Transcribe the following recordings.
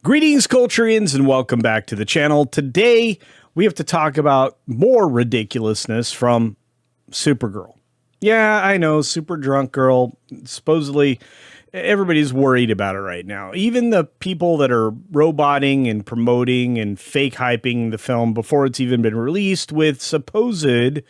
Greetings, Culturians, and welcome back to the channel. Today, we have to talk about more ridiculousness from Supergirl. Yeah, I know, super drunk girl. Supposedly, everybody's worried about it right now. Even the people that are roboting and promoting and fake hyping the film before it's even been released with supposed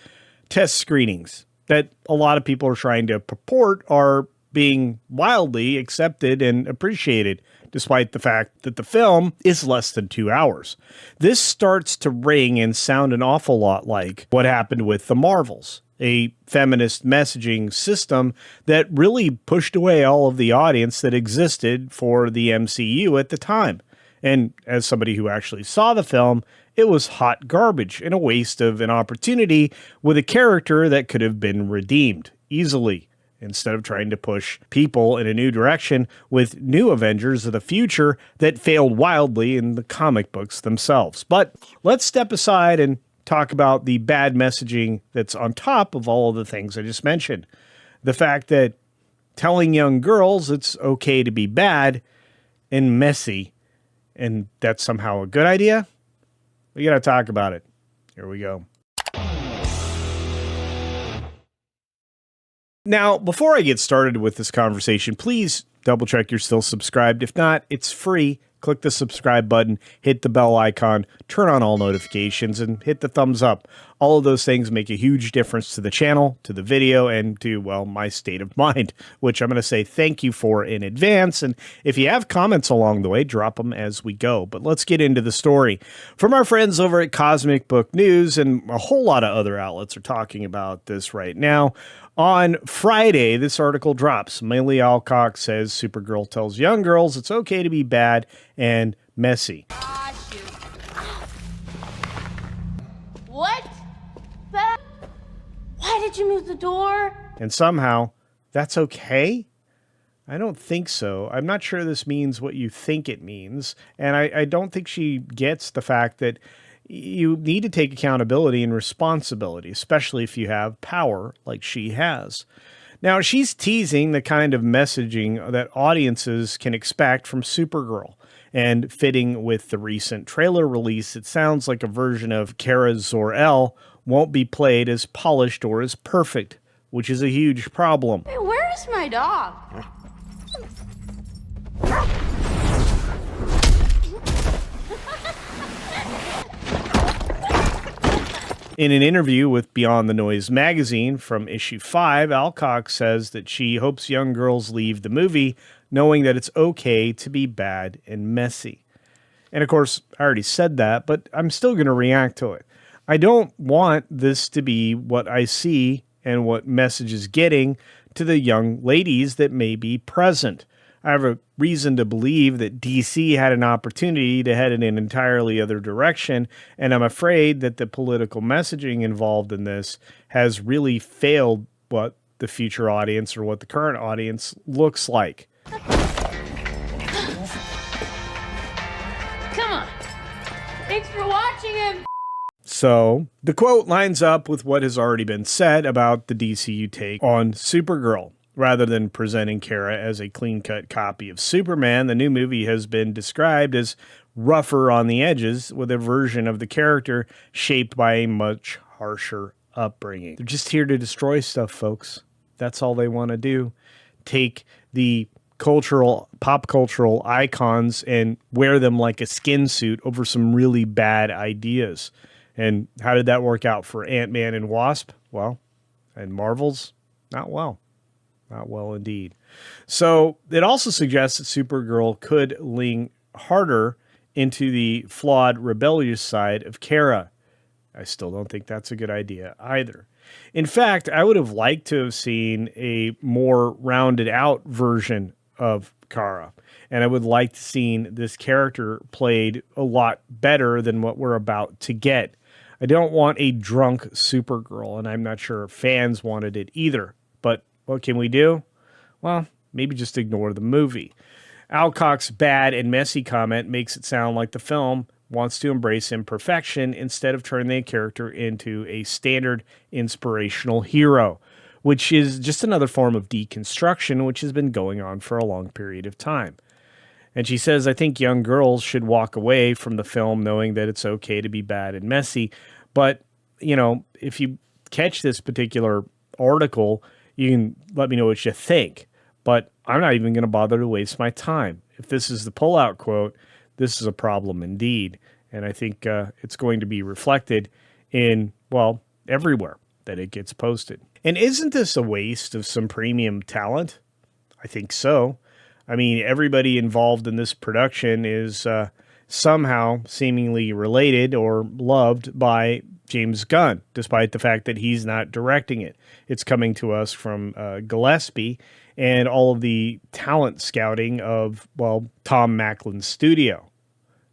test screenings that a lot of people are trying to purport are being wildly accepted and appreciated, despite the fact that the film is less than 2 hours. This starts to ring and sound an awful lot like what happened with the Marvels, a feminist messaging system that really pushed away all of the audience that existed for the MCU at the time. And as somebody who actually saw the film, it was hot garbage and a waste of an opportunity with a character that could have been redeemed easily, instead of trying to push people in a new direction with new Avengers of the future that failed wildly in the comic books themselves. But let's step aside and talk about the bad messaging that's on top of all of the things I just mentioned. The fact that telling young girls it's okay to be bad and messy, and that's somehow a good idea? We got to talk about it. Here we go. Now, before I get started with this conversation, please double check you're still subscribed. If not, it's free. Click the subscribe button, hit the bell icon, turn on all notifications, and hit the thumbs up. All of those things make a huge difference to the channel, to the video, and to, well, my state of mind, which I'm going to say thank you for in advance. And if you have comments along the way, drop them as we go. But let's get into the story. From our friends over at Cosmic Book News, and a whole lot of other outlets are talking about this right now. On Friday, this article drops. Millie Alcock says Supergirl tells young girls it's okay to be bad and messy. What? Why did you move the door? And somehow, that's okay? I don't think so. I'm not sure this means what you think it means. And I don't think she gets the fact that you need to take accountability and responsibility, especially if you have power like she has. Now, she's teasing the kind of messaging that audiences can expect from Supergirl. And fitting with the recent trailer release, it sounds like a version of Kara Zor-El won't be played as polished or as perfect, which is a huge problem. Hey, where is my dog? In an interview with Beyond the Noise magazine from issue 5, Alcock says that she hopes young girls leave the movie knowing that it's okay to be bad and messy. And of course, I already said that, but I'm still going to react to it. I don't want this to be what I see and what message is getting to the young ladies that may be present. I have a reason to believe that DC had an opportunity to head in an entirely other direction, and I'm afraid that the political messaging involved in this has really failed what the future audience or what the current audience looks like. Come on. Thanks for watching him. So, the quote lines up with what has already been said about the DCU take on Supergirl. Rather than presenting Kara as a clean-cut copy of Superman, the new movie has been described as rougher on the edges, with a version of the character shaped by a much harsher upbringing. They're just here to destroy stuff, folks. That's all they want to do. Take the pop cultural icons and wear them like a skin suit over some really bad ideas. And how did that work out for Ant-Man and Wasp? Well, and Marvels? Not well. Not well indeed. So it also suggests that Supergirl could lean harder into the flawed, rebellious side of Kara. I still don't think that's a good idea either. In fact, I would have liked to have seen a more rounded out version of Kara. And I would like to seen this character played a lot better than what we're about to get. I don't want a drunk Supergirl, and I'm not sure fans wanted it either. But what can we do? Well, maybe just ignore the movie. Alcock's bad and messy comment makes it sound like the film wants to embrace imperfection instead of turning the character into a standard inspirational hero, which is just another form of deconstruction, which has been going on for a long period of time. And she says, I think young girls should walk away from the film knowing that it's okay to be bad and messy. But, you know, if you catch this particular article, you can let me know what you think. But I'm not even going to bother to waste my time. If this is the pullout quote, this is a problem indeed. And I think it's going to be reflected in, well, everywhere that it gets posted. And isn't this a waste of some premium talent? I think so. I mean, everybody involved in this production is somehow seemingly related or loved by James Gunn, despite the fact that he's not directing it. It's coming to us from Gillespie and all of the talent scouting of, well, Tom Macklin's studio.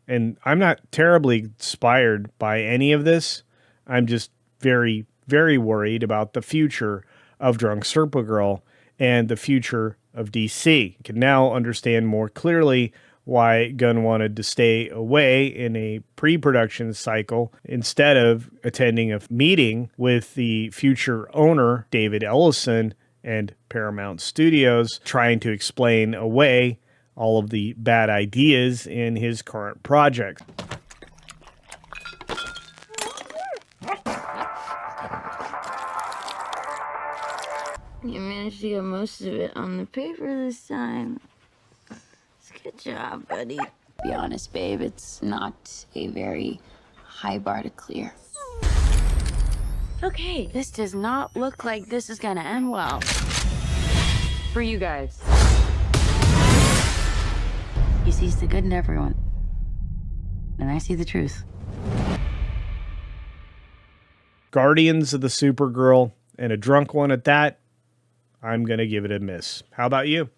And I'm not terribly inspired by any of this. I'm just very, very worried about the future of Drunk Supergirl and the future of DC. You can now understand more clearly why Gunn wanted to stay away in a pre-production cycle instead of attending a meeting with the future owner, David Ellison, and Paramount Studios, trying to explain away all of the bad ideas in his current project. You managed to get most of it on the paper this time. Good job, buddy. Be honest, babe, it's not a very high bar to clear. Okay, this does not look like this is gonna end well. For you guys. He sees the good in everyone. And I see the truth. Guardians of the Supergirl, and a drunk one at that. I'm going to give it a miss. How about you?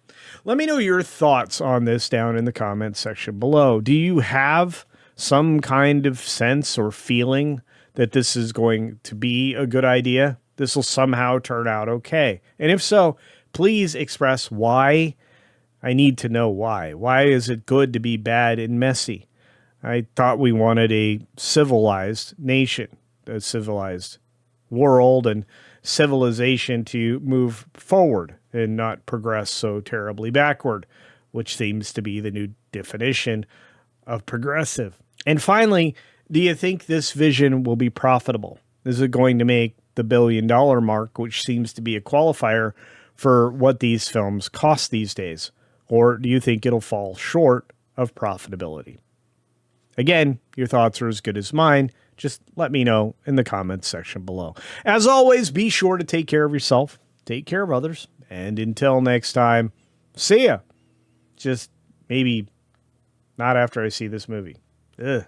Let me know your thoughts on this down in the comments section below. Do you have some kind of sense or feeling that this is going to be a good idea? This will somehow turn out okay. And if so, please express why. I need to know why. Why is it good to be bad and messy? I thought we wanted a civilized nation, a civilized world, and civilization to move forward and not progress so terribly backward, which seems to be the new definition of progressive. And finally, do you think this vision will be profitable? Is it going to make the $1 billion mark, which seems to be a qualifier for what these films cost these days? Or do you think it'll fall short of profitability? Again, your thoughts are as good as mine. Just let me know in the comments section below. As always, be sure to take care of yourself, take care of others, and until next time, see ya. Just maybe not after I see this movie. Ugh.